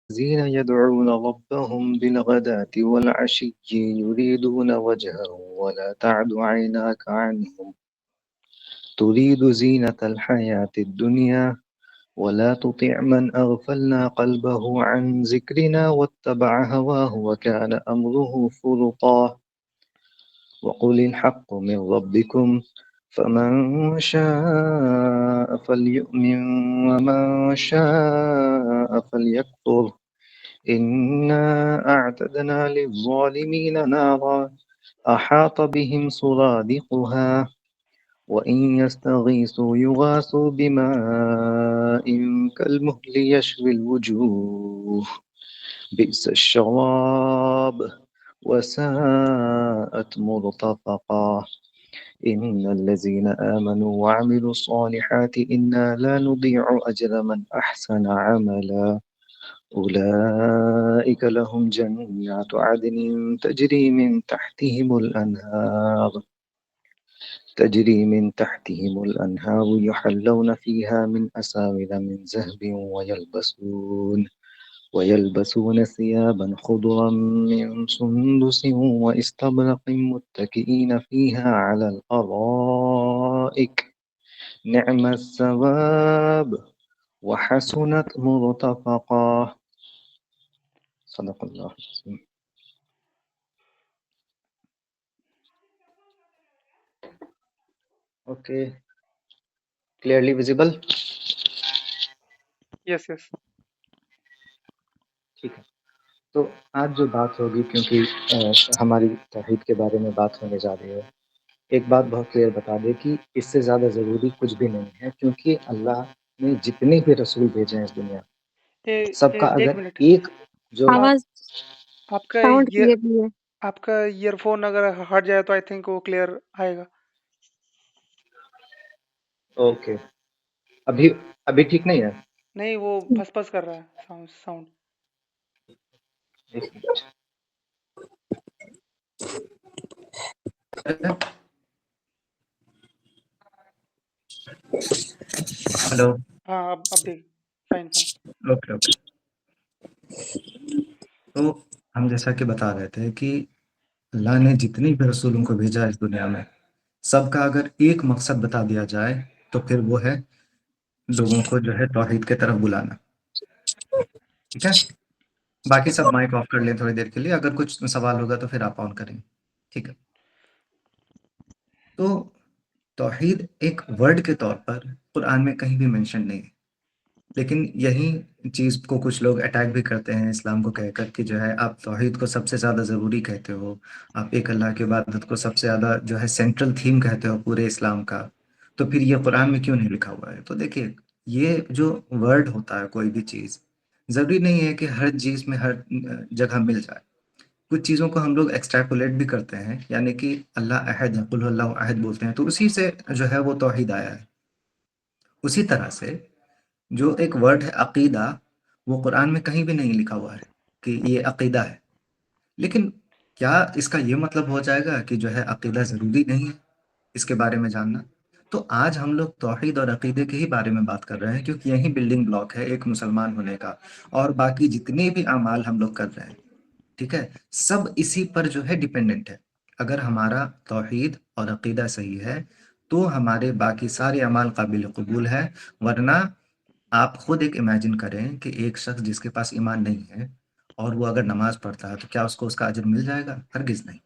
الذين يدعون ربهم بالغداة والعشي يريدون وجهه ولا تعد عيناك عنهم تريد زينة الحياة الدنيا ولا تطع من أغفلنا قلبه عن ذكرنا واتبع هواه وكان أمره فرطا وقل الحق من ربكم فمن شاء فليؤمن ومن شاء فليكفر إنا أعتدنا للظالمين نارا أحاط بهم سرادقها وإن يستغيثوا يغاثوا بماء كالمهل يشوي الوجوه بئس الشراب وساءت مرتفقا إن الذين آمنوا وعملوا الصالحات إنا لا نضيع أجر من أحسن عملا أولئك لهم جنات عدن تجري من تحتهم الأنهار يحلون فيها من أساور من ذهب ويلبسون ثيابا خضرا من سندس وإستبرق متكئين فيها على الأرائك نعم الثواب وحسنت مرتفقا صدق الله العظيم. Okay clearly visible Yes, yes. ٹھیک ہے. تو آج جو بات ہوگی کیونکہ ہماری توحید کے بارے میں بات ہونے جا رہی ہے، ایک بات بہت کلیئر بتا دے کہ اس سے زیادہ ضروری کچھ بھی نہیں ہے، کیونکہ اللہ نے جتنے بھی رسول بھیجے ہیں اس دنیا سب کا ایک اگر منٹ. ایک جو آواز آپ کا ساؤنڈ یہ کلیئرلی ہے. آپ کا ایئر فون اگر ہٹ جائے تو آئی تھنک وہ کلیئر آئے گا. اوکے ابھی ٹھیک نہیں ہے. نہیں، وہ پھس پھس کر رہا ہے ساؤنڈ. ایک منٹ. ہلو. ہاں، اب دیکھ. Fine fine. Okay okay. تو ہم جیسا کہ بتا رہے تھے کہ اللہ نے جتنی بھی رسولوں کو بھیجا اس دنیا میں سب کا اگر ایک مقصد بتا دیا جائے تو پھر وہ ہے لوگوں کو جو ہے توحید کی طرف بلانا. ٹھیک ہے، باقی سب مائک آف کر لیں تھوڑی دیر کے لیے، اگر کچھ سوال ہوگا تو پھر آپ آن کریں. ٹھیک ہے. تو توحید ایک ورڈ کے طور پر قرآن میں کہیں بھی مینشن نہیں ہے، لیکن یہی چیز کو کچھ لوگ اٹیک بھی کرتے ہیں اسلام کو کہہ کر کہ جو ہے آپ توحید کو سب سے زیادہ ضروری کہتے ہو، آپ ایک اللہ کی عبادت کو سب سے زیادہ جو ہے سینٹرل تھیم کہتے ہو پورے اسلام کا، تو پھر یہ قرآن میں کیوں نہیں لکھا ہوا ہے؟ تو دیکھیے، یہ جو ورڈ ہوتا ہے کوئی بھی چیز، ضروری نہیں ہے کہ ہر چیز میں ہر جگہ مل جائے. کچھ چیزوں کو ہم لوگ ایکسٹریپولیٹ بھی کرتے ہیں، یعنی کہ اللہ احد ہے، قل هو اللہ احد بولتے ہیں، تو اسی سے جو ہے وہ توحید آیا ہے. اسی طرح سے جو ایک ورڈ ہے عقیدہ، وہ قرآن میں کہیں بھی نہیں لکھا ہوا ہے کہ یہ عقیدہ ہے. لیکن کیا اس کا یہ مطلب ہو جائے گا کہ جو ہے عقیدہ ضروری نہیں ہے اس کے بارے میں جاننا؟ تو آج ہم لوگ توحید اور عقیدے کے ہی بارے میں بات کر رہے ہیں، کیونکہ یہی بلڈنگ بلاک ہے ایک مسلمان ہونے کا، اور باقی جتنے بھی اعمال ہم لوگ کر رہے ہیں، ٹھیک ہے، سب اسی پر جو ہے ڈیپینڈنٹ ہے. اگر ہمارا توحید اور عقیدہ صحیح ہے تو ہمارے باقی سارے اعمال قابل قبول ہے. ورنہ آپ خود ایک امیجن کریں کہ ایک شخص جس کے پاس ایمان نہیں ہے اور وہ اگر نماز پڑھتا ہے تو کیا اس کو اس کا اجر مل جائے گا؟ ہرگز نہیں.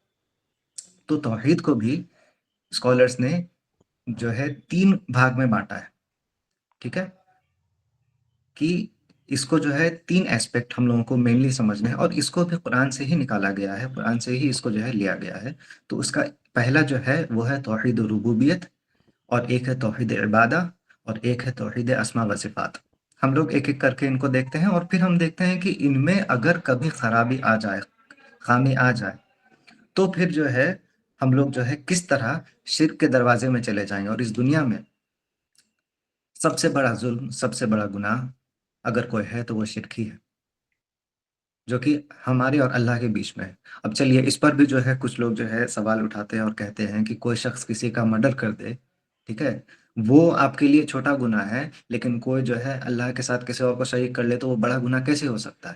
تو توحید کو بھی اسکالرس نے جو ہے 3 بھاگ میں بانٹا ہے. ٹھیک ہے، کہ اس کو جو ہے 3 ایسپیکٹ ہم لوگوں کو مینلی سمجھنا ہے، اور اس کو بھی قرآن سے ہی نکالا گیا ہے، قرآن سے ہی اس کو جو ہے لیا گیا ہے. تو اس کا پہلا جو ہے وہ ہے توحید ربوبیت، اور ایک ہے توحید عبادہ، اور ایک ہے توحید اسماء و صفات. ہم لوگ ایک ایک کر کے ان کو دیکھتے ہیں، اور پھر ہم دیکھتے ہیں کہ ان میں اگر کبھی خرابی آ جائے، خامی آ جائے، تو پھر جو ہے ہم لوگ جو ہے کس طرح شرک کے دروازے میں چلے جائیں گے. اور اس دنیا میں سب سے بڑا ظلم، سب سے بڑا گناہ اگر کوئی ہے تو وہ شرک ہی ہے، جو کہ ہمارے اور اللہ کے بیچ میں ہے. اب چلیے، اس پر بھی جو ہے کچھ لوگ جو ہے سوال اٹھاتے ہیں اور کہتے ہیں کہ کوئی شخص کسی کا مرڈر کر دے، ٹھیک ہے، وہ آپ کے لیے چھوٹا گناہ ہے، لیکن کوئی جو ہے اللہ کے ساتھ کسی اور کو شریک کر لے تو وہ بڑا گناہ کیسے ہو سکتا ہے؟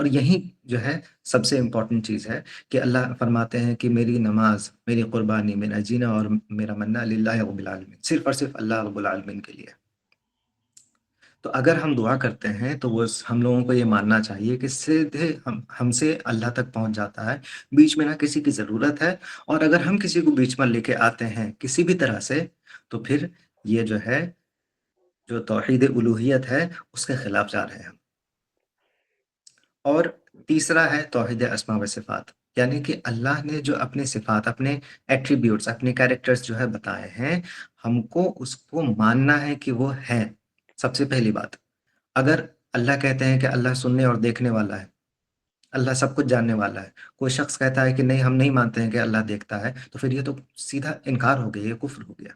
اور یہی جو ہے سب سے امپورٹنٹ چیز ہے کہ اللہ فرماتے ہیں کہ میری نماز، میری قربانی، میرا جینا اور میرا مرنا للہ رب العالمین، صرف اور صرف اللہ رب العالمین کے لیے۔ تو اگر ہم دعا کرتے ہیں تو وہ ہم لوگوں کو یہ ماننا چاہیے کہ سیدھے ہم سے اللہ تک پہنچ جاتا ہے، بیچ میں نہ کسی کی ضرورت ہے، اور اگر ہم کسی کو بیچ میں لے کے آتے ہیں کسی بھی طرح سے، تو پھر یہ جو ہے جو توحید الوہیت ہے اس کے خلاف جا رہے ہیں ہم۔ اور تیسرا ہے توحید اسماء و صفات، یعنی کہ اللہ نے جو اپنے صفات، اپنے ایٹریبیوٹس، اپنے کیریکٹرز جو ہے بتائے ہیں، ہم کو اس کو ماننا ہے کہ وہ ہیں۔ سب سے پہلی بات، اگر اللہ کہتے ہیں کہ اللہ سننے اور دیکھنے والا ہے، اللہ سب کچھ جاننے والا ہے، کوئی شخص کہتا ہے کہ نہیں ہم نہیں مانتے ہیں کہ اللہ دیکھتا ہے، تو پھر یہ تو سیدھا انکار ہو گیا، یہ کفر ہو گیا۔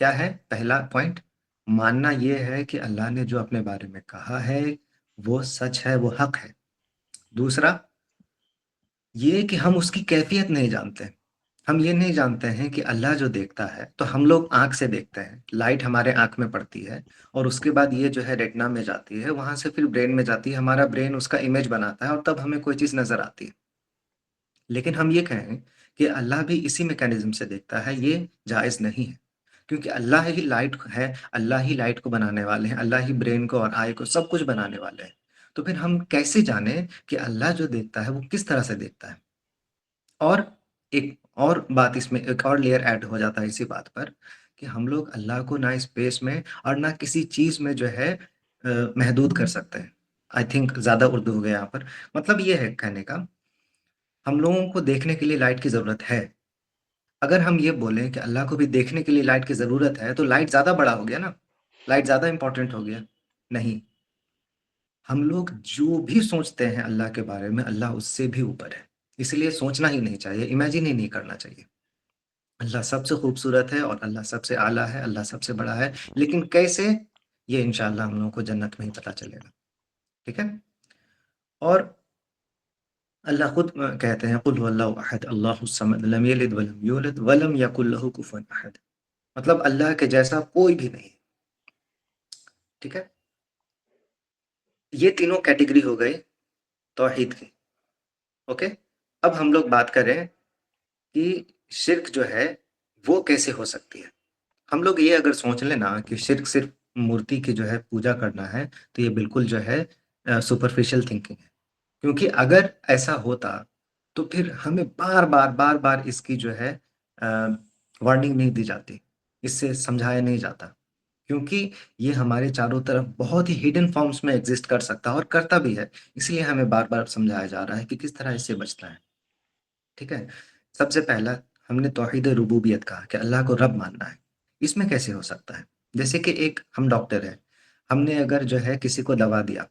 کیا ہے پہلا پوائنٹ؟ ماننا یہ ہے کہ اللہ نے جو اپنے بارے میں کہا ہے وہ سچ ہے، وہ حق ہے۔ دوسرا یہ کہ ہم اس کی کیفیت نہیں جانتے، ہم یہ نہیں جانتے ہیں کہ اللہ جو دیکھتا ہے تو ہم لوگ آنکھ سے دیکھتے ہیں، لائٹ ہمارے آنکھ میں پڑتی ہے اور اس کے بعد یہ جو ہے ریٹنا میں جاتی ہے، وہاں سے پھر برین میں جاتی ہے، ہمارا برین اس کا امیج بناتا ہے اور تب ہمیں کوئی چیز نظر آتی ہے۔ لیکن ہم یہ کہیں کہ اللہ بھی اسی میکانزم سے دیکھتا ہے، یہ جائز نہیں ہے، کیونکہ اللہ ہی لائٹ ہے، اللہ ہی لائٹ کو بنانے والے ہیں، اللہ ہی برین کو اور آئی کو سب کچھ بنانے والے ہیں۔ تو پھر ہم کیسے جانیں کہ اللہ جو دیکھتا ہے وہ کس طرح سے دیکھتا ہے؟ اور ایک اور بات، اس میں ایک اور لیئر ایڈ ہو جاتا ہے اسی بات پر، کہ ہم لوگ اللہ کو نہ اسپیس میں اور نہ کسی چیز میں جو ہے محدود کر سکتے ہیں۔ آئی تھنک زیادہ اردو ہو گیا یہاں پر، مطلب یہ ہے کہنے کا، ہم لوگوں کو دیکھنے کے لیے لائٹ کی ضرورت ہے۔ اگر ہم یہ بولیں کہ اللہ کو بھی دیکھنے کے لیے لائٹ کی ضرورت ہے، تو لائٹ زیادہ بڑا ہو گیا نا، لائٹ زیادہ امپورٹنٹ ہو گیا؟ نہیں، ہم لوگ جو بھی سوچتے ہیں اللہ کے بارے میں، اللہ اس سے بھی اوپر ہے، اس لیے سوچنا ہی نہیں چاہیے، امیجن ہی نہیں کرنا چاہیے۔ اللہ سب سے خوبصورت ہے اور اللہ سب سے اعلیٰ ہے، اللہ سب سے بڑا ہے، لیکن کیسے، یہ انشاءاللہ ہم لوگوں کو جنت میں ہی پتہ چلے گا۔ ٹھیک ہے؟ اور اللہ خود کہتے ہیں قل هو اللہ احد اللہ الصمد لم یلد ولم یولد ولم یکن له کفوا احد، مطلب اللہ کے جیسا کوئی بھی نہیں۔ ٹھیک ہے؟ یہ تینوں کیٹیگری ہو گئے توحید کی۔ اوکے، اب ہم لوگ بات کریں کہ شرک جو ہے وہ کیسے ہو سکتی ہے۔ ہم لوگ یہ اگر سوچ لیں نا کہ شرک صرف مورتی کی جو ہے پوجا کرنا ہے، تو یہ بالکل جو ہے سپرفیشل تھنکنگ ہے، کیونکہ اگر ایسا ہوتا تو پھر ہمیں بار بار بار بار اس کی جو ہے وارننگ نہیں دی جاتی، اس سے سمجھایا نہیں جاتا، کیونکہ یہ ہمارے چاروں طرف بہت ہی ہڈن فارمز میں ایگزسٹ کر سکتا ہے اور کرتا بھی ہے، اس لیے ہمیں بار بار سمجھایا جا رہا ہے کہ کس طرح اس سے بچنا ہے۔ ٹھیک ہے؟ سب سے پہلا ہم نے توحید ربوبیت کہا کہ اللہ کو رب ماننا ہے۔ اس میں کیسے ہو سکتا ہے؟ جیسے کہ ایک ہم ڈاکٹر ہیں، ہم نے اگر جو ہے کسی کو دوا دیا،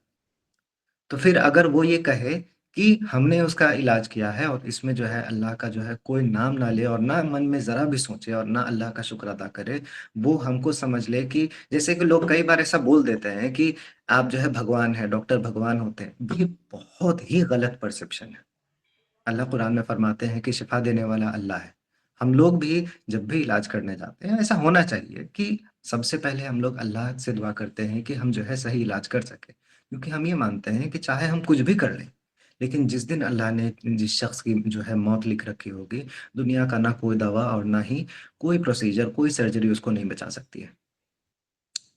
تو پھر اگر وہ یہ کہے کہ ہم نے اس کا علاج کیا ہے اور اس میں جو ہے اللہ کا جو ہے کوئی نام نہ لے اور نہ من میں ذرا بھی سوچے اور نہ اللہ کا شکر ادا کرے، وہ ہم کو سمجھ لے کہ جیسے کہ لوگ کئی بار ایسا بول دیتے ہیں کہ آپ جو ہے بھگوان ہیں، ڈاکٹر بھگوان ہوتے ہیں، یہ بہت ہی غلط پرسپشن ہے۔ اللہ قرآن میں فرماتے ہیں کہ شفا دینے والا اللہ ہے۔ ہم لوگ بھی جب بھی علاج کرنے جاتے ہیں ایسا ہونا چاہیے کہ سب سے پہلے ہم لوگ اللہ سے دعا کرتے ہیں کہ ہم جو ہے صحیح علاج کر سکیں، کیونکہ ہم یہ مانتے ہیں کہ چاہے ہم کچھ بھی کر لیں، لیکن جس دن اللہ نے جس شخص کی جو ہے موت لکھ رکھی ہوگی، دنیا کا نہ کوئی دوا اور نہ ہی کوئی پروسیجر، کوئی سرجری اس کو نہیں بچا سکتی ہے۔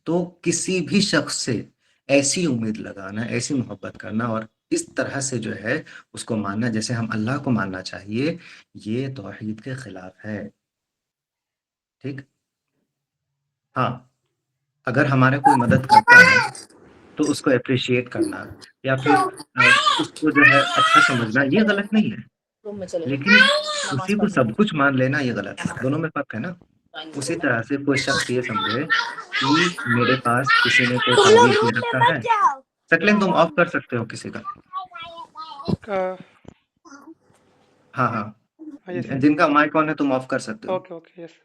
تو کسی بھی شخص سے ایسی امید لگانا، ایسی محبت کرنا اور اس طرح سے جو ہے اس کو ماننا جیسے ہم اللہ کو ماننا چاہیے، یہ توحید کے خلاف ہے۔ ٹھیک؟ ہاں، اگر ہمارے کوئی مدد کرتا ہے تو اس کو اپریشیٹ کرنا یا پھر اس کو جو ہے اچھا سمجھنا، یہ غلط نہیں ہے، روم میں چلے لیکن جاؤ نماز اسی کو پڑھنے سب کچھ مان لینا یہ غلط ہے، دونوں میں فرق ہے نا۔ اسی طرح سے کوئی شخص یہ سمجھے کہ میرے پاس کسی نے کوئی تم لوگ تعویذ دے روم میں رکھا ہے، مت جاؤ. شکلیں تم آف کر سکتے ہو کسی کا؟ Uh, ہاں ہاں، yes, yes. جن کا مائک آن ہے تم آف کر سکتے ہو۔ Okay, okay, yes.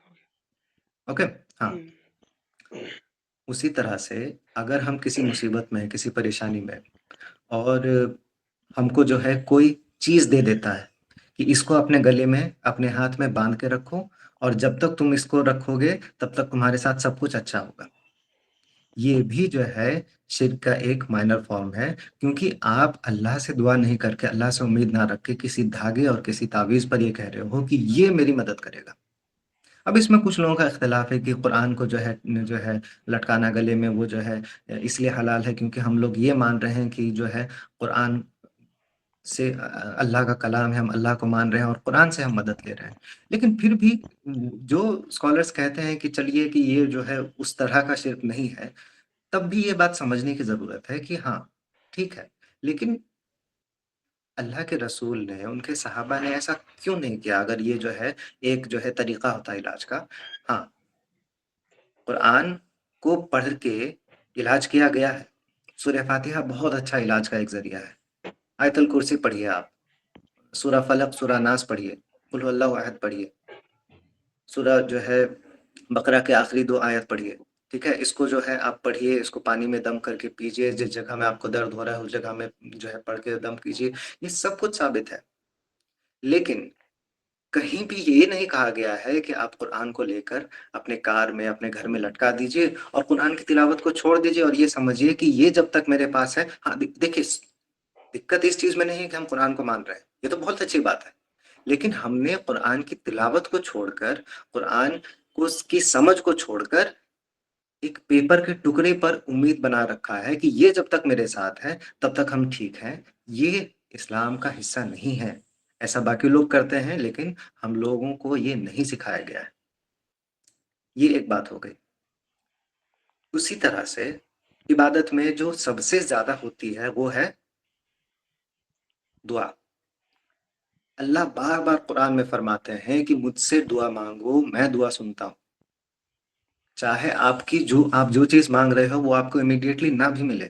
اوکے، ہاں، Hmm. اسی طرح سے اگر ہم کسی مصیبت میں، کسی پریشانی میں، اور ہم کو جو ہے کوئی چیز دے دیتا ہے کہ اس کو اپنے گلے میں، اپنے ہاتھ میں باندھ کے رکھو، اور جب تک تم اس کو رکھو گے تب تک تمہارے ساتھ سب کچھ اچھا ہوگا، یہ بھی جو ہے شرک کا ایک مائنر فارم ہے، کیونکہ آپ اللہ سے دعا نہیں کر کے، اللہ سے امید نہ رکھ کے کسی دھاگے اور کسی تعویذ پر یہ کہہ رہے ہو کہ یہ میری مدد کرے گا۔ اب اس میں کچھ لوگوں کا اختلاف ہے کہ قرآن کو جو ہے لٹکانا گلے میں، وہ جو ہے اس لیے حلال ہے کیونکہ ہم لوگ یہ مان رہے ہیں کہ جو ہے قرآن سے اللہ کا کلام ہے، ہم اللہ کو مان رہے ہیں اور قرآن سے ہم مدد لے رہے ہیں۔ لیکن پھر بھی جو اسکالرس کہتے ہیں کہ چلیے کہ یہ جو ہے اس طرح کا شرک نہیں ہے، تب بھی یہ بات سمجھنے کی ضرورت ہے کہ ہاں ٹھیک ہے، لیکن اللہ کے رسول نے، ان کے صحابہ نے ایسا کیوں نہیں کیا؟ اگر یہ جو ہے ایک جو ہے طریقہ ہوتا ہے علاج کا، ہاں قرآن کو پڑھ کے علاج کیا گیا ہے۔ سورہ فاتحہ بہت اچھا علاج کا ایک ذریعہ ہے۔ آیت الکرسی پڑھیے آپ، سورہ فلق، سورہ ناس پڑھیے، قل هو اللہ احد پڑھیے، سورہ جو ہے بقرہ کے آخری 2 آیت پڑھیے، ٹھیک ہے؟ اس کو جو ہے آپ پڑھیے، اس کو پانی میں دم کر کے پیجیے، جس جگہ میں آپ کو درد ہو رہا ہے اس جگہ میں جو ہے پڑھ کے دم کیجیے، یہ سب کچھ ثابت ہے۔ لیکن کہیں بھی یہ نہیں کہا گیا ہے کہ آپ قرآن کو لے کر اپنے کار میں، اپنے گھر میں لٹکا دیجئے اور قرآن کی تلاوت کو چھوڑ دیجئے اور یہ سمجھیے کہ یہ جب تک میرے پاس ہے، ہاں دیکھیے دقت اس چیز میں نہیں ہے کہ ہم قرآن کو مان رہے ہیں، یہ تو بہت اچھی بات ہے، لیکن ہم نے قرآن کی تلاوت کو چھوڑ کر، قرآن کو اس کی سمجھ کو چھوڑ کر ایک پیپر کے ٹکڑے پر امید بنا رکھا ہے کہ یہ جب تک میرے ساتھ ہے تب تک ہم ٹھیک ہیں۔ یہ اسلام کا حصہ نہیں ہے۔ ایسا باقی لوگ کرتے ہیں لیکن ہم لوگوں کو یہ نہیں سکھایا گیا ہے۔ یہ ایک بات ہو گئی۔ اسی طرح سے عبادت میں جو سب سے زیادہ ہوتی ہے وہ ہے دعا۔ اللہ بار بار قرآن میں فرماتے ہیں کہ مجھ سے دعا مانگو، میں دعا سنتا ہوں۔ چاہے آپ جو چیز مانگ رہے ہو وہ آپ کو امیڈیٹلی نہ بھی ملے،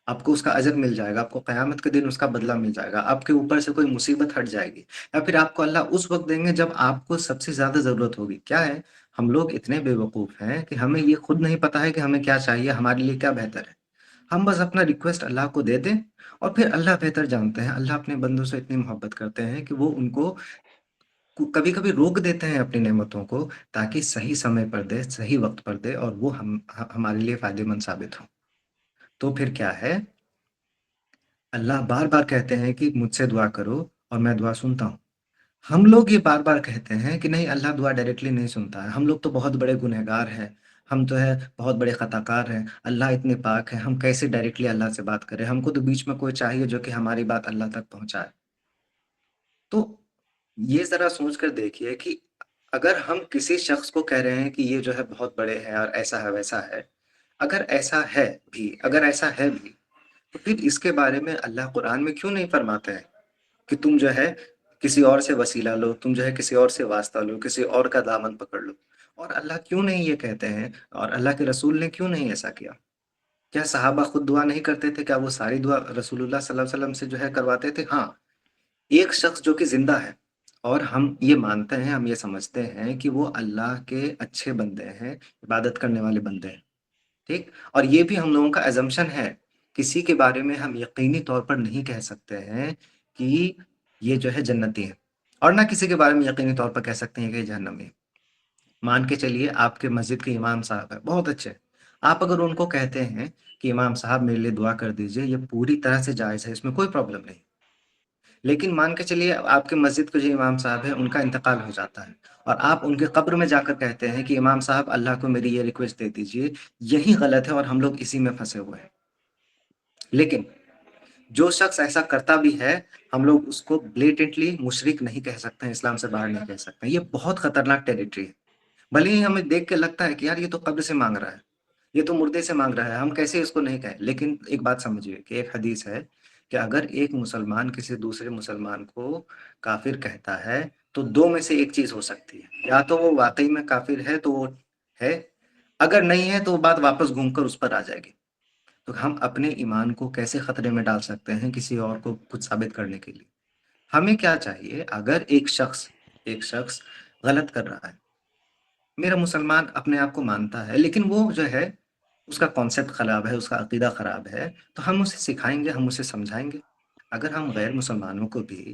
آپ کو اس کا اجر مل جائے گا، آپ کو قیامت کے دن اس کا بدلہ مل جائے گا، آپ کے اوپر سے کوئی مصیبت ہٹ جائے گی، یا پھر آپ کو اللہ اس وقت دیں گے جب آپ کو سب سے زیادہ ضرورت ہوگی۔ کیا ہے، ہم لوگ اتنے بے وقوف ہیں کہ ہمیں یہ خود نہیں پتا ہے کہ ہمیں کیا چاہیے، ہمارے لیے کیا بہتر ہے۔ ہم بس اپنا ریکویسٹ اللہ کو دے دیں اور پھر اللہ بہتر جانتے ہیں۔ اللہ اپنے بندوں سے اتنی محبت کرتے ہیں کہ وہ ان کو کبھی کبھی روک دیتے ہیں اپنی نعمتوں کو، تاکہ صحیح سمے پر دے، صحیح وقت پر دے اور وہ ہمارے لیے فائدے مند ثابت ہو۔ تو پھر کیا ہے، اللہ بار بار کہتے ہیں کہ مجھ سے دعا کرو اور میں دعا سنتا ہوں۔ ہم لوگ یہ بار بار کہتے ہیں کہ نہیں، اللہ دعا ڈائریکٹلی نہیں سنتا ہے، ہم لوگ تو بہت بڑے گنہگار ہیں، ہم تو ہے بہت بڑے خطا کار ہیں، اللہ اتنے پاک ہے، ہم کیسے ڈائریکٹلی اللہ سے بات کریں، ہم کو تو بیچ میں کوئی چاہیے جو کہ ہماری بات اللہ تک پہنچائے۔ تو یہ ذرا سوچ کر دیکھیے کہ اگر ہم کسی شخص کو کہہ رہے ہیں کہ یہ جو ہے بہت بڑے ہیں اور ایسا ہے ویسا ہے، اگر ایسا ہے بھی تو پھر اس کے بارے میں اللہ قرآن میں کیوں نہیں فرماتے ہیں کہ تم جو ہے کسی اور سے وسیلہ لو، تم جو ہے کسی اور سے واسطہ لو، کسی اور کا دامن پکڑ لو؟ اور اللہ کیوں نہیں یہ کہتے ہیں، اور اللہ کے رسول نے کیوں نہیں ایسا کیا؟ کیا صحابہ خود دعا نہیں کرتے تھے؟ کیا وہ ساری دعا رسول اللہ صلی اللہ علیہ وسلم سے جو ہے کرواتے تھے؟ ہاں، ایک شخص جو کہ زندہ ہے اور ہم یہ مانتے ہیں، ہم یہ سمجھتے ہیں کہ وہ اللہ کے اچھے بندے ہیں، عبادت کرنے والے بندے ہیں، ٹھیک؟ اور یہ بھی ہم لوگوں کا ایزمپشن ہے، کسی کے بارے میں ہم یقینی طور پر نہیں کہہ سکتے ہیں کہ یہ جو ہے جنتی ہے، اور نہ کسی کے بارے میں یقینی طور پر کہہ سکتے ہیں کہ یہ جہنمی ہے۔ مان کے چلیے آپ کے مسجد کے امام صاحب ہیں، بہت اچھے، آپ اگر ان کو کہتے ہیں کہ امام صاحب میرے لیے دعا کر دیجئے، یہ پوری طرح سے جائز ہے، اس میں کوئی پرابلم نہیں۔ لیکن مان کے چلیے آپ کے مسجد کے جو امام صاحب ہیں ان کا انتقال ہو جاتا ہے اور آپ ان کے قبر میں جا کر کہتے ہیں کہ امام صاحب اللہ کو میری یہ ریکویسٹ دے دیجئے، یہی غلط ہے اور ہم لوگ اسی میں پھنسے ہوئے ہیں۔ لیکن جو شخص ایسا کرتا بھی ہے، ہم لوگ اس کو بلیٹنٹلی مشرک نہیں کہہ سکتے ہیں، اسلام سے باہر نہیں کہہ سکتے ہیں۔ یہ بہت خطرناک ٹیریٹری ہے، بھلے ہی ہمیں دیکھ کے لگتا ہے کہ یار یہ تو قبر سے مانگ رہا ہے، یہ تو مردے سے مانگ رہا ہے، ہم کیسے اس کو نہیں کہیں؟ لیکن ایک بات سمجھیے کہ ایک حدیث ہے کہ اگر ایک مسلمان کسی دوسرے مسلمان کو کافر کہتا ہے تو 2 میں سے ایک چیز ہو سکتی ہے، یا تو وہ واقعی میں کافر ہے تو وہ ہے، اگر نہیں ہے تو وہ بات واپس گھوم کر اس پر آ جائے گی۔ تو ہم اپنے ایمان کو کیسے خطرے میں ڈال سکتے ہیں کسی اور کو کچھ ثابت کرنے کے لیے؟ ہمیں کیا چاہیے، اگر ایک شخص غلط کر رہا ہے، میرا مسلمان اپنے آپ کو مانتا ہے لیکن وہ جو ہے اس کا کانسیپٹ خراب ہے، اس کا عقیدہ خراب ہے، تو ہم اسے سکھائیں گے، ہم اسے سمجھائیں گے۔ اگر ہم غیر مسلمانوں کو بھی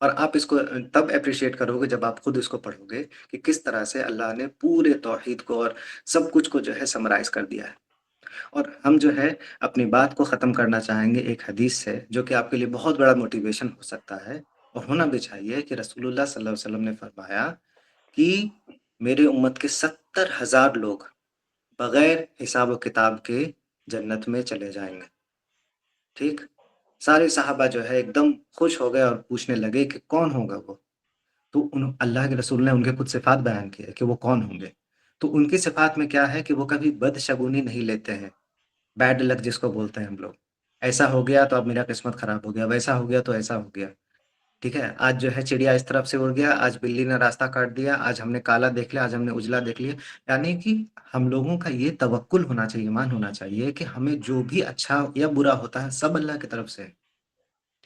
اور آپ اس کو تب اپریشیٹ کرو گے جب آپ خود اس کو پڑھو گے کہ کس طرح سے اللہ نے پورے توحید کو اور سب کچھ کو جو ہے سمرائز کر دیا ہے۔ اور ہم جو ہے اپنی بات کو ختم کرنا چاہیں گے ایک حدیث سے، جو کہ آپ کے لیے بہت بڑا موٹیویشن ہو سکتا ہے اور ہونا بھی چاہیے، کہ رسول اللہ صلی اللہ علیہ وسلم نے فرمایا کہ میرے امت کے 70,000 لوگ بغیر حساب و کتاب کے جنت میں چلے جائیں گے۔ ٹھیک، سارے صحابہ جو ہے ایک دم خوش ہو گئے اور پوچھنے لگے کہ کون ہوگا وہ؟ تو اللہ کے رسول نے ان کے کچھ صفات بیان کیے کہ وہ کون ہوں گے۔ تو ان کی صفات میں کیا ہے کہ وہ کبھی بدشگونی نہیں لیتے ہیں، بیڈ لک جس کو بولتے ہیں ہم لوگ، ایسا ہو گیا تو اب میرا قسمت خراب ہو گیا، ویسا ہو گیا تو ایسا ہو گیا۔ ٹھیک ہے، آج جو ہے چڑیا اس طرف سے اڑ گیا، آج بلی نے راستہ کاٹ دیا، آج ہم نے کالا دیکھ لیا، آج ہم نے اجلا دیکھ لیا۔ یعنی کہ ہم لوگوں کا یہ توکل ہونا چاہیے، ایمان ہونا چاہیے کہ ہمیں جو بھی اچھا یا برا ہوتا ہے سب اللہ کی طرف سے ہے۔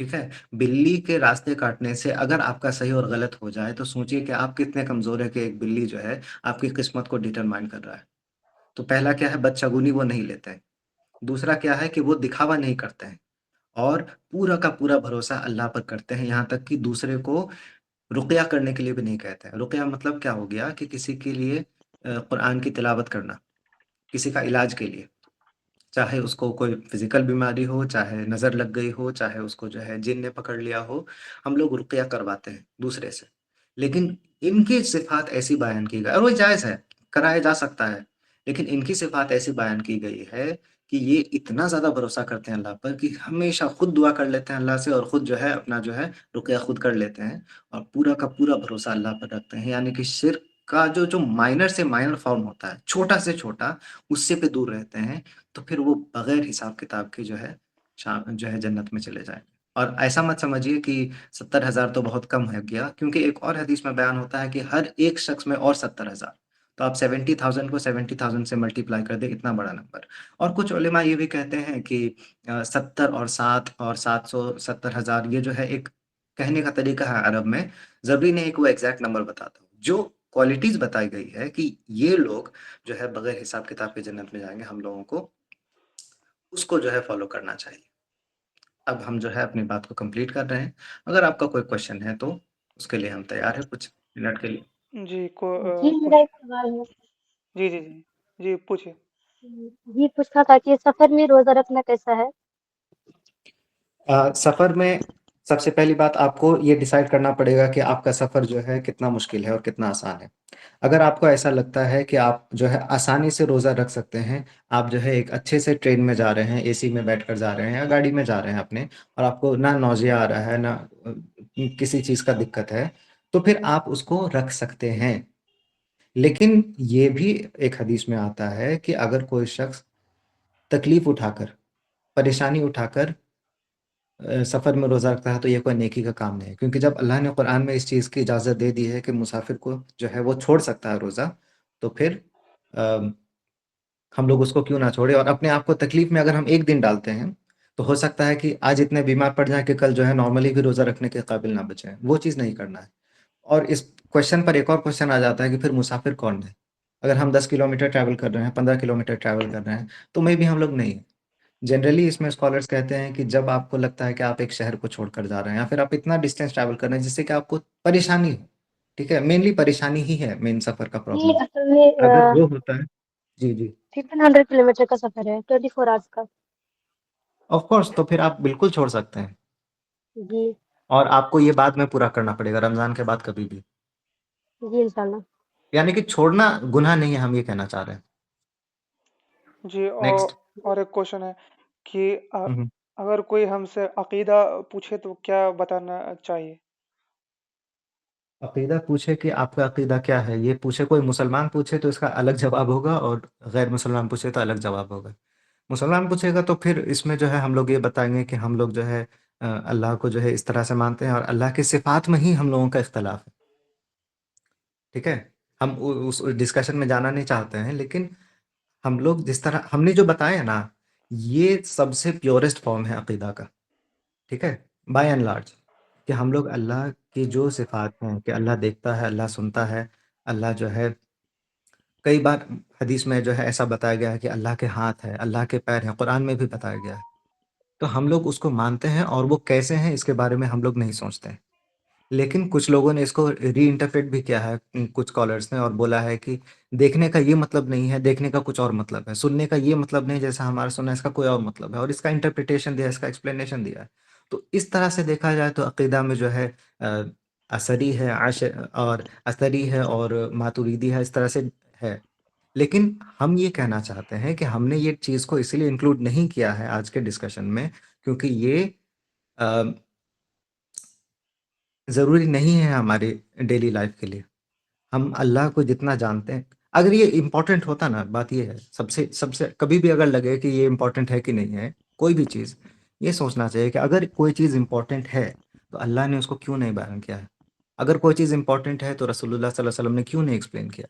ٹھیک ہے، بلی کے راستے کاٹنے سے اگر آپ کا صحیح اور غلط ہو جائے تو سوچئے کہ آپ کتنے کمزور ہے، کہ ایک بلی جو ہے آپ کی قسمت کو ڈیٹرمائن کر رہا ہے۔ تو پہلا کیا ہے، بدشگونی وہ نہیں لیتے ہیں۔ دوسرا کیا ہے کہ وہ دکھاوا نہیں کرتے ہیں، اور پورا کا پورا بھروسہ اللہ پر کرتے ہیں، یہاں تک کہ دوسرے کو رقیہ کرنے کے لیے بھی نہیں کہتے ہیں۔ رقیہ مطلب کیا ہو گیا کہ کسی کے لیے قرآن کی تلاوت کرنا، کسی کا علاج کے لیے، چاہے اس کو کوئی فزیکل بیماری ہو، چاہے نظر لگ گئی ہو، چاہے اس کو جو ہے جن نے پکڑ لیا ہو، ہم لوگ رقیہ کرواتے ہیں دوسرے سے۔ لیکن ان کی صفات ایسی بیان کی گئی، اور وہ جائز ہے، کرایا جا سکتا ہے، لیکن ان کی صفات ایسی بیان کی گئی ہے کہ یہ اتنا زیادہ بھروسہ کرتے ہیں اللہ پر کہ ہمیشہ خود دعا کر لیتے ہیں اللہ سے، اور خود جو ہے اپنا جو ہے رقیہ خود کر لیتے ہیں، اور پورا کا پورا بھروسہ اللہ پر رکھتے ہیں۔ یعنی کہ شرک کا جو مائنر سے مائنر فارم ہوتا ہے، چھوٹا سے چھوٹا، اس سے پہ دور رہتے ہیں، تو پھر وہ بغیر حساب کتاب کے جو ہے جو ہے جنت میں چلے جائیں گے۔ اور ایسا مت سمجھیے کہ 70,000 تو بہت کم ہے گیا، کیونکہ ایک اور حدیث میں بیان ہوتا ہے کہ ہر ایک شخص میں اور 70,000، تو آپ 70,000 کو 70,000 سے ملٹیپلائی کر دیں، اتنا بڑا نمبر۔ اور کچھ علماء یہ بھی کہتے ہیں کہ 70 اور 7 اور 770,000 یہ جو ہے ایک کہنے کا طریقہ ہے عرب میں، ضروری نہیں کہ وہ ایگزیکٹ نمبر بتاتا ہو۔ جو کوالٹیز بتائی گئی ہے کہ یہ لوگ جو ہے بغیر حساب کتاب کے جنت میں جائیں گے، ہم لوگوں کو اس کو جو ہے فالو کرنا چاہیے۔ اب ہم جو ہے اپنی بات کو کمپلیٹ کر رہے ہیں، اگر آپ کا کوئی کوشچن ہے تو اس کے لیے ہم تیار ہیں کچھ منٹ کے لیے۔ جی جی میرا کچھ ایک سوال ہے۔ جی جی جی جی پوچھیے۔ یہ پوچھنا تھا کہ سفر میں روزہ رکھنا کیسا ہے؟ سفر میں سب سے پہلی بات آپ کو یہ ڈیسائیڈ کرنا پڑے گا کہ آپ کا سفر جو ہے کتنا مشکل ہے اور کتنا آسان ہے۔ اگر آپ کو ایسا لگتا ہے کہ آپ جو ہے آسانی سے روزہ رکھ سکتے ہیں، آپ جو ہے ایک اچھے سے ٹرین میں جا رہے ہیں، اے سی میں بیٹھ کر جا رہے ہیں یا گاڑی میں جا رہے ہیں اپنے، اور آپ کو نہ نوزیا آ رہا ہے نہ کسی چیز کا دقت ہے، تو پھر آپ اس کو رکھ سکتے ہیں۔ لیکن یہ بھی ایک حدیث میں آتا ہے کہ اگر کوئی شخص تکلیف اٹھا کر، پریشانی اٹھا کر سفر میں روزہ رکھتا ہے تو یہ کوئی نیکی کا کام نہیں ہے، کیونکہ جب اللہ نے قرآن میں اس چیز کی اجازت دے دی ہے کہ مسافر کو جو ہے وہ چھوڑ سکتا ہے روزہ، تو پھر ہم لوگ اس کو کیوں نہ چھوڑے؟ اور اپنے آپ کو تکلیف میں اگر ہم ایک دن ڈالتے ہیں تو ہو سکتا ہے کہ آج اتنے بیمار پڑ جائیں کہ کل جو ہے نارملی بھی روزہ رکھنے کے قابل نہ بچیں، وہ چیز نہیں کرنا ہے۔ اور اس کوشچن پر ایک اور کوشچن آ جاتا ہے کہ پھر مسافر کون ہے؟ اگر ہم 10 کلومیٹر ٹریول کر رہے ہیں، 15 کلومیٹر ٹریول کر رہے ہیں، تو میں بھی ہم لوگ نہیں ہیں۔ جنرلی اس میں اسکالرس کہتے ہیں کہ جب آپ کو لگتا ہے کہ آپ ایک شہر کو چھوڑ کر جا رہے ہیں، یا پھر آپ اتنا ڈسٹینس ٹریول کر رہے ہیں جس سے کہ آپ کو پریشانی ہو، ٹھیک ہے، مینلی پریشانی ہی ہے مین سفر کا نہیں، پرابلم، اصل میں اگر وہ ہوتا ہے۔ جی جی، 1500 کلومیٹر کا سفر ہے، 24 آورس کا۔ آف کورس، تو پھر آپ بالکل چھوڑ سکتے ہیں، جی اور آپ کو یہ بعد میں پورا کرنا پڑے گا، رمضان کے بعد کبھی بھی۔ جی انشاءاللہ۔ یعنی کہ چھوڑنا گناہ نہیں ہے، ہم یہ کہنا چاہ رہے ہیں۔ جی نیکسٹ۔ اور ایک کوشچن ہے کہ اگر کوئی ہم سے عقیدہ پوچھے تو کیا بتانا چاہیے؟ عقیدہ پوچھے کہ آپ کا عقیدہ کیا ہے، یہ پوچھے کوئی مسلمان پوچھے تو اس کا الگ جواب ہوگا، اور غیر مسلمان پوچھے تو الگ جواب ہوگا۔ مسلمان پوچھے گا تو پھر اس میں جو ہے ہم لوگ یہ بتائیں گے کہ ہم لوگ جو ہے اللہ کو جو ہے اس طرح سے مانتے ہیں، اور اللہ کے صفات میں ہی ہم لوگوں کا اختلاف ہے۔ ٹھیک ہے، ہم اس ڈسکشن میں جانا نہیں چاہتے ہیں، لیکن ہم لوگ جس طرح ہم نے جو بتایا نا، یہ سب سے پیورسٹ فارم ہے عقیدہ کا۔ ٹھیک ہے، بائی اینڈ لارج، کہ ہم لوگ اللہ کی جو صفات ہیں، کہ اللہ دیکھتا ہے، اللہ سنتا ہے، اللہ جو ہے کئی بار حدیث میں جو ہے ایسا بتایا گیا ہے کہ اللہ کے ہاتھ ہے، اللہ کے پیر ہیں، قرآن میں بھی بتایا گیا ہے، تو ہم لوگ اس کو مانتے ہیں، اور وہ کیسے ہیں اس کے بارے میں ہم لوگ نہیں سوچتے ہیں۔ لیکن کچھ لوگوں نے اس کو ری انٹرپریٹ بھی کیا ہے، کچھ اسکالرس نے، اور بولا ہے کہ دیکھنے کا یہ مطلب نہیں ہے، دیکھنے کا کچھ اور مطلب ہے، سننے کا یہ مطلب نہیں جیسا ہمارا سننا ہے، اس کا کوئی اور مطلب ہے، اور اس کا انٹرپریٹیشن دیا ہے، اس کا ایکسپلینیشن دیا ہے۔ تو اس طرح سے دیکھا جائے تو عقیدہ میں جو ہے اثری ہے، اور اثری ہے اور ماتوریدی ہے، اس طرح سے ہے۔ لیکن ہم یہ کہنا چاہتے ہیں کہ ہم نے یہ چیز کو اسی لیے انکلوڈ نہیں کیا ہے آج کے ڈسکشن میں، کیونکہ یہ ضروری نہیں ہے ہماری ڈیلی لائف کے لیے۔ ہم اللہ کو جتنا جانتے ہیں، اگر یہ امپورٹنٹ ہوتا نا، بات یہ ہے، سب سے کبھی بھی اگر لگے کہ یہ امپورٹنٹ ہے کہ نہیں ہے کوئی بھی چیز، یہ سوچنا چاہیے کہ اگر کوئی چیز امپورٹنٹ ہے تو اللہ نے اس کو کیوں نہیں بیان کیا ہے؟ اگر کوئی چیز امپورٹنٹ ہے تو رسول اللہ صلی اللہ علیہ وسلم نے کیوں نہیں ایکسپلین کیا؟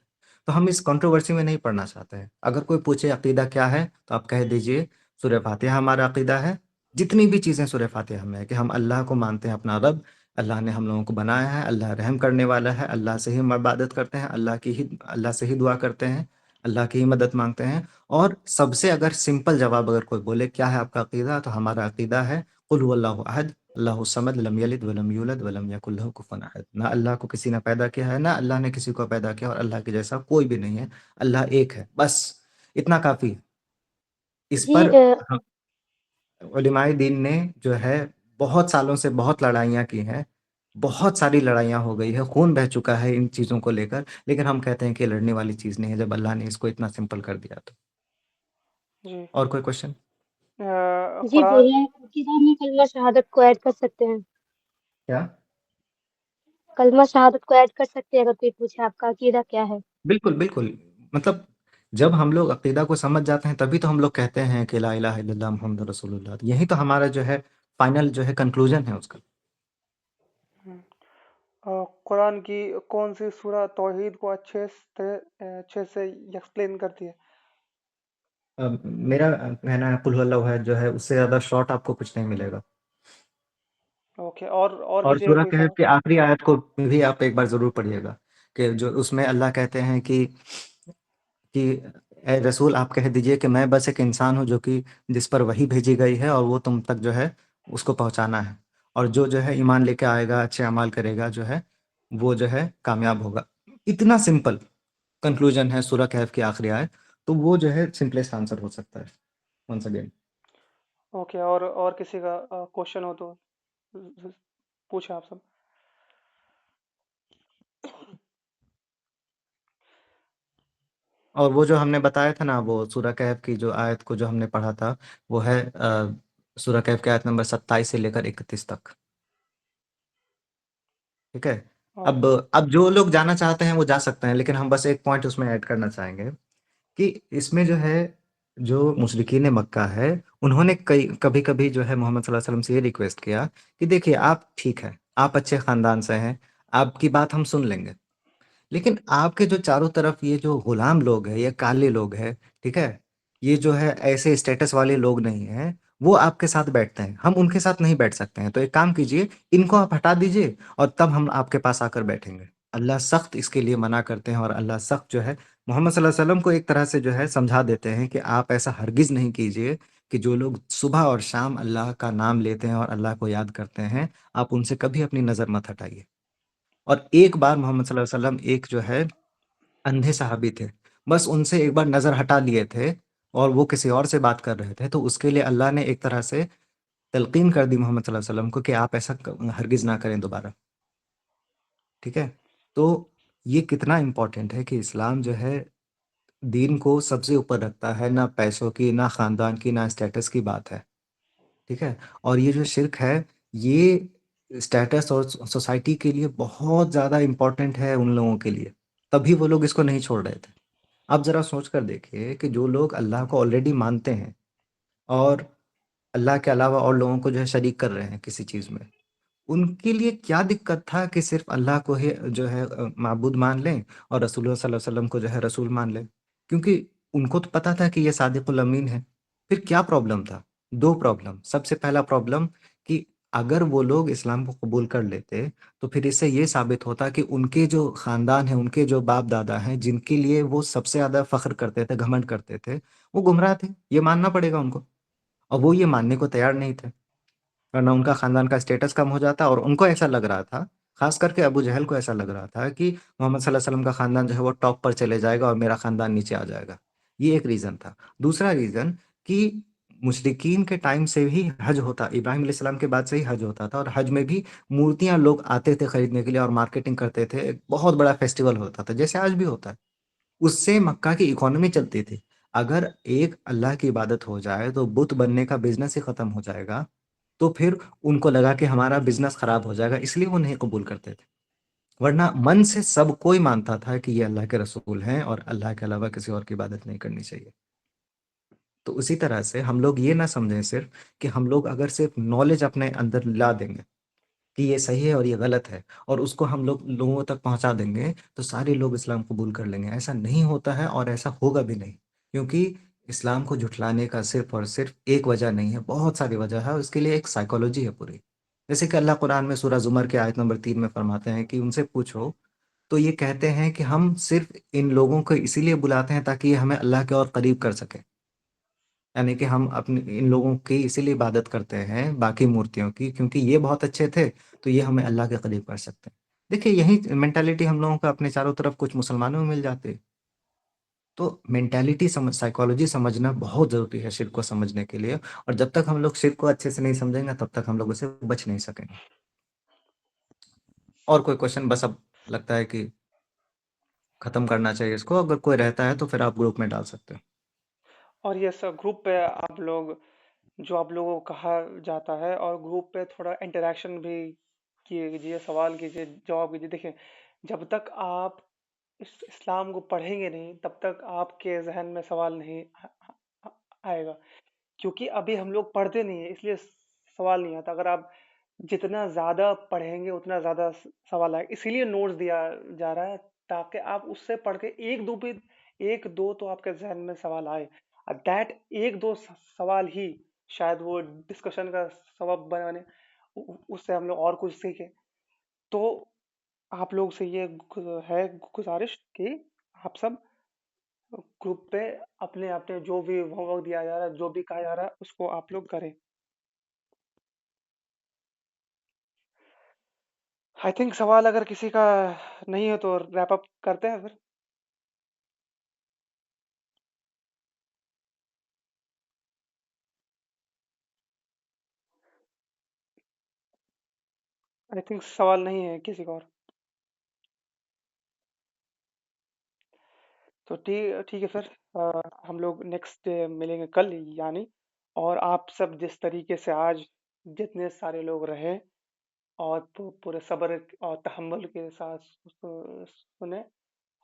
تو ہم اس کنٹروورسی میں نہیں پڑھنا چاہتے ہیں۔ اگر کوئی پوچھے عقیدہ کیا ہے تو آپ کہہ دیجئے سورہ فاتحہ ہمارا عقیدہ ہے، جتنی بھی چیزیں سورہ فاتحہ میں ہے، کہ ہم اللہ کو مانتے ہیں اپنا رب، اللہ نے ہم لوگوں کو بنایا ہے، اللہ رحم کرنے والا ہے، اللہ سے ہی ہم عبادت کرتے ہیں، اللہ سے ہی دعا کرتے ہیں، اللہ کی ہی مدد مانگتے ہیں۔ اور سب سے اگر سمپل جواب اگر کوئی بولے کیا ہے آپ کا عقیدہ، تو ہمارا عقیدہ ہے قل هو اللہ احد اللہ الصمد لم یلد ولم یولد ولم یکن له کفوا احد۔ نہ اللہ کو کسی نے پیدا کیا ہے، نہ اللہ نے کسی کو پیدا کیا، اور اللہ کے جیسا کوئی بھی نہیں ہے، اللہ ایک ہے، بس اتنا کافی ہے۔ اس جی پر علماء دین نے جو ہے بہت سالوں سے بہت لڑائیاں کی ہیں، بہت ساری لڑائیاں ہو گئی ہے، خون بہہ چکا ہے ان چیزوں کو لے کر، لیکن ہم کہتے ہیں کہ یہ لڑنے والی چیز نہیں ہے جب اللہ نے اس کو اتنا سمپل کر دیا تو۔ جی اور کوئی کوشچن؟ جی قرآن بولیں، عقیدہ میں کلمہ شہادت کو ایڈ کر سکتے ہیں؟ کیا؟ کلمہ شہادت کو ایڈ کر سکتے ہیں اگر کوئی پوچھے آپ کا عقیدہ کیا ہے؟ بالکل بالکل، مطلب جب ہم لوگ عقیدہ کو سمجھ جاتے ہیں تبھی تو ہم لوگ کہتے ہیں کہ لا الہ الا اللہ محمد رسول اللہ، یہی تو ہمارا جو ہے فائنل جو ہے کنکلوژن ہے اس کا۔ قرآن کی کون سی سورہ توحید کو اچھے سے ایکسپلین کرتی ہے؟ میرا کہنا ہے قل هو اللہ احد جو ہے، اس سے زیادہ شارٹ آپ کو کچھ نہیں ملے گا۔ اوکے، اور اور کسی کا سورہ کوئی کہف سوال؟ کی آخری آیت کو بھی آپ ایک بار ضرور پڑھیے گا، کہ جو اس میں اللہ کہتے ہیں کہ اے رسول آپ کہہ دیجئے کہ میں بس ایک انسان ہوں جو کہ جس پر وحی بھیجی گئی ہے، اور وہ تم تک جو ہے اس کو پہنچانا ہے، اور جو ہے ایمان لے کے آئے گا، اچھے اعمال کرے گا، جو ہے وہ جو ہے کامیاب ہوگا۔ اتنا سمپل کنکلوژن ہے سورہ کہف کی آخری آیت، تو وہ جو ہے سمپلیسٹ آنسر ہو سکتا ہے ونس اگین۔ اوکے، اور کسی کا کوشچن ہو تو پوچھیں آپ سب۔ اور وہ جو ہم نے بتایا تھا نا، وہ سورہ کہف کی جو آیت کو جو ہم نے پڑھا تھا، وہ ہے سورہ کہف کی آیت نمبر 27 سے لے کر 31 تک، ٹھیک ہے؟ اب اوکے، اب جو لوگ جانا چاہتے ہیں وہ جا سکتے ہیں، لیکن ہم بس ایک پوائنٹ اس میں ایڈ کرنا چاہیں گے کہ اس میں جو ہے جو مشرکین مکہ ہے، انہوں نے کبھی کبھی جو ہے محمد صلی اللہ علیہ وسلم سے یہ ریکویسٹ کیا کہ دیکھیے آپ ٹھیک ہے، آپ اچھے خاندان سے ہیں، آپ کی بات ہم سن لیں گے، لیکن آپ کے جو چاروں طرف یہ جو غلام لوگ ہیں، یہ کالے لوگ ہیں، ٹھیک ہے، یہ جو ہے ایسے اسٹیٹس والے لوگ نہیں ہیں، وہ آپ کے ساتھ بیٹھتے ہیں، ہم ان کے ساتھ نہیں بیٹھ سکتے ہیں، تو ایک کام کیجئے، ان کو آپ ہٹا دیجئے اور تب ہم آپ کے پاس آ کر بیٹھیں گے۔ اللہ سخت اس کے لیے منع کرتے ہیں، اور اللہ سخت جو ہے محمد صلی اللہ علیہ وسلم کو ایک طرح سے جو ہے سمجھا دیتے ہیں کہ آپ ایسا ہرگز نہیں کیجئے کہ جو لوگ صبح اور شام اللہ کا نام لیتے ہیں اور اللہ کو یاد کرتے ہیں، آپ ان سے کبھی اپنی نظر مت ہٹائیے۔ اور ایک بار محمد صلی اللہ علیہ وسلم ایک جو ہے اندھے صحابی تھے، بس ان سے ایک بار نظر ہٹا لیے تھے اور وہ کسی اور سے بات کر رہے تھے، تو اس کے لیے اللہ نے ایک طرح سے تلقین کر دی محمد صلی اللہ علیہ وسلم کو کہ آپ ایسا ہرگز نہ کریں دوبارہ، ٹھیک ہے؟ تو یہ کتنا امپورٹنٹ ہے کہ اسلام جو ہے دین کو سب سے اوپر رکھتا ہے، نہ پیسوں کی، نہ خاندان کی، نہ اسٹیٹس کی بات ہے، ٹھیک ہے؟ اور یہ جو شرک ہے، یہ اسٹیٹس اور سوسائٹی کے لیے بہت زیادہ امپورٹنٹ ہے ان لوگوں کے لیے، تبھی وہ لوگ اس کو نہیں چھوڑ رہے تھے۔ اب ذرا سوچ کر دیکھیے کہ جو لوگ اللہ کو آلریڈی مانتے ہیں اور اللہ کے علاوہ اور لوگوں کو جو ہے شریک کر رہے ہیں کسی چیز میں، ان کے لیے کیا دقت تھا کہ صرف اللہ کو ہی جو ہے معبود مان لیں، اور رسول اللہ صلی اللہ علیہ وسلم کو جو ہے رسول مان لیں، کیونکہ ان کو تو پتا تھا کہ یہ صادق الامین ہے۔ پھر کیا پرابلم تھا؟ دو پرابلم۔ سب سے پہلا پرابلم کہ اگر وہ لوگ اسلام کو قبول کر لیتے تو پھر اس سے یہ ثابت ہوتا کہ ان کے جو خاندان ہیں، ان کے جو باپ دادا ہیں، جن کے لیے وہ سب سے زیادہ فخر کرتے تھے، گھمنڈ کرتے تھے، وہ گمراہ تھے، یہ ماننا پڑے گا ان کو، اور وہ یہ ماننے کو تیار نہیں تھے، ورنہ ان کا خاندان کا اسٹیٹس کم ہو جاتا، اور ان کو ایسا لگ رہا تھا خاص کر کے ابو جہل کو ایسا لگ رہا تھا کہ محمد صلی اللہ علیہ وسلم کا خاندان جو ہے وہ ٹاپ پر چلے جائے گا اور میرا خاندان نیچے آ جائے گا. یہ ایک ریزن تھا. دوسرا ریزن کہ مشرکین کے ٹائم سے ہی حج ہوتا، ابراہیم علیہ السلام کے بعد سے ہی حج ہوتا تھا، اور حج میں بھی مورتیاں لوگ آتے تھے خریدنے کے لیے اور مارکیٹنگ کرتے تھے. ایک بہت بڑا فیسٹیول ہوتا تھا جیسے آج بھی ہوتا ہے. اس سے مکہ کی اکانومی چلتی تھی. اگر ایک اللہ کی عبادت ہو جائے تو بت بننے کا بزنس ہی ختم ہو جائے گا. تو پھر ان کو لگا کہ ہمارا بزنس خراب ہو جائے گا، اس لیے وہ نہیں قبول کرتے تھے. ورنہ من سے سب کوئی مانتا تھا کہ یہ اللہ کے رسول ہیں اور اللہ کے علاوہ کسی اور کی عبادت نہیں کرنی چاہیے. تو اسی طرح سے ہم لوگ یہ نہ سمجھیں صرف کہ ہم لوگ اگر صرف نالج اپنے اندر لا دیں گے کہ یہ صحیح ہے اور یہ غلط ہے، اور اس کو ہم لوگ لوگوں تک پہنچا دیں گے تو سارے لوگ اسلام قبول کر لیں گے. ایسا نہیں ہوتا ہے اور ایسا ہوگا بھی نہیں. کیونکہ اسلام کو جھٹلانے کا صرف اور صرف ایک وجہ نہیں ہے، بہت ساری وجہ ہے. اس کے لیے ایک سائیکالوجی ہے پوری. جیسے کہ اللہ قرآن میں سورہ زمر کے آیت نمبر 3 میں فرماتے ہیں کہ ان سے پوچھو تو یہ کہتے ہیں کہ ہم صرف ان لوگوں کو اسی لیے بلاتے ہیں تاکہ یہ ہمیں اللہ کے اور قریب کر سکے. یعنی کہ ہم اپنے ان لوگوں کی اسی لیے عبادت کرتے ہیں باقی مورتیوں کی کیونکہ یہ بہت اچھے تھے تو یہ ہمیں اللہ کے قریب کر سکتے ہیں. دیکھیے یہی مینٹالٹی ہم لوگوں کو اپنے چاروں طرف کچھ مسلمانوں میں مل جاتی ہے. تو مینٹالٹی سائیکالوجی سمجھنا بہت ضروری ہے شرک کو سمجھنے کے لیے. اور جب تک ہم لوگ شرک کو اچھے سے نہیں سمجھیں گے تب تک ہم لوگ اسے بچ نہیں سکیں گے. اور کوئی کوشچن؟ بس اب لگتا ہے کہ ختم کرنا چاہیے اس کو. اگر کوئی رہتا ہے تو پھر آپ گروپ میں ڈال سکتے ہیں. اور یہ سب گروپ پہ آپ لوگ جو آپ لوگوں کو کہا جاتا ہے، اور گروپ پہ تھوڑا انٹریکشن بھی کیجیے، سوال کیجیے، جواب کیجیے. دیکھیں، جب تک آپ اس اسلام کو پڑھیں گے نہیں تب تک آپ کے ذہن میں سوال نہیں آئے گا. کیونکہ ابھی ہم لوگ پڑھتے نہیں ہیں اس لیے سوال نہیں آتا. اگر آپ جتنا زیادہ پڑھیں گے اتنا زیادہ سوال آئے. اسی لیے نوٹس دیا جا رہا ہے تاکہ آپ اس سے پڑھ کے ایک دو تو آپ کے ذہن میں سوال آئے. دیٹ ایک دو سوال ہی شاید وہ ڈسکشن کا سبب بنے، اس سے ہم لوگ اور کچھ سیکھیں. تو آپ لوگ سے یہ ہے گزارش کہ آپ سب گروپ پہ اپنے اپنے جو بھی ہوم ورک دیا جا رہا ہے، جو بھی کہا جا رہا ہے، اس کو آپ لوگ کریں. آئی تھنک سوال اگر کسی کا نہیں ہے تو ریپ اپ کرتے ہیں پھر. آئی تھنک سوال نہیں ہے کسی کا اور. تو ٹھیک ہے پھر ہم لوگ نیکسٹ ڈے ملیں گے کل یعنی. اور آپ سب جس طریقے سے آج جتنے سارے لوگ رہے اور پورے صبر اور تحمل کے ساتھ سنے،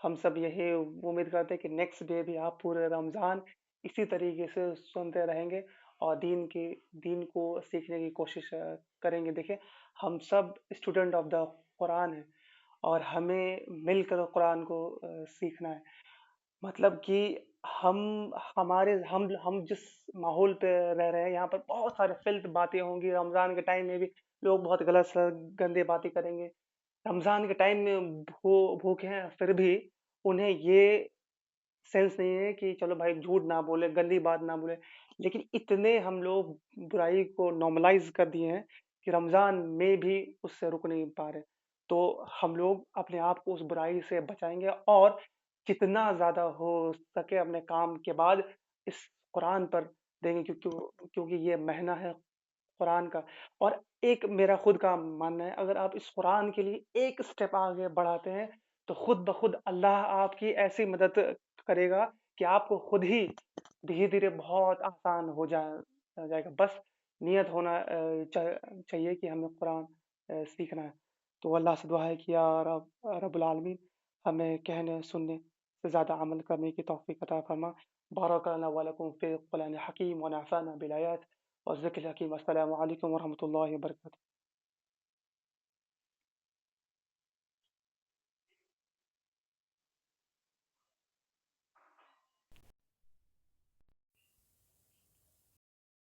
ہم سب یہی امید کرتے ہیں کہ نیکسٹ ڈے بھی آپ پورے رمضان اسی طریقے سے سنتے رہیں گے اور دین کو سیکھنے کی کوشش کریں گے. دیکھیں، ہم سب اسٹوڈنٹ آف دا قرآن ہیں اور ہمیں مل کر قرآن کو سیکھنا ہے. مطلب کہ ہم ہم جس ماحول پہ رہ رہے ہیں یہاں پر بہت سارے فلط باتیں ہوں گی. رمضان کے ٹائم میں بھی لوگ بہت غلط گندے باتیں کریں گے. رمضان کے ٹائم میں بھوکے ہیں پھر بھی انہیں یہ سینس نہیں ہے کہ چلو بھائی جھوٹ نہ بولے، گندی بات نہ بولے. لیکن اتنے ہم لوگ برائی کو نارملائز کر دیے ہیں کہ رمضان میں بھی اس سے رک نہیں پا رہے. تو ہم لوگ اپنے آپ کو اس برائی سے بچائیں گے اور جتنا زیادہ ہو سکے اپنے کام کے بعد اس قرآن پر دیں گے، کیونکہ یہ مہینہ ہے قرآن کا. اور ایک میرا خود کا ماننا ہے، اگر آپ اس قرآن کے لیے ایک سٹیپ آگے بڑھاتے ہیں تو خود بخود اللہ آپ کی ایسی مدد کرے گا کہ آپ کو خود ہی دھیرے دھیرے بہت آسان ہو جائے گا. بس نیت ہونا چاہیے کہ ہمیں قرآن سیکھنا ہے. تو اللہ سے دعا ہے کہ یا رب العالمین ہمیں کہنے سننے سے زیادہ عمل کرنے کی توفیق عطا فرما. بارک لنا ولکم فی القرآن حکیم ونفعنا بالآیات والذکر الحکیم. السلام علیکم ورحمۃ اللہ وبرکاتہ.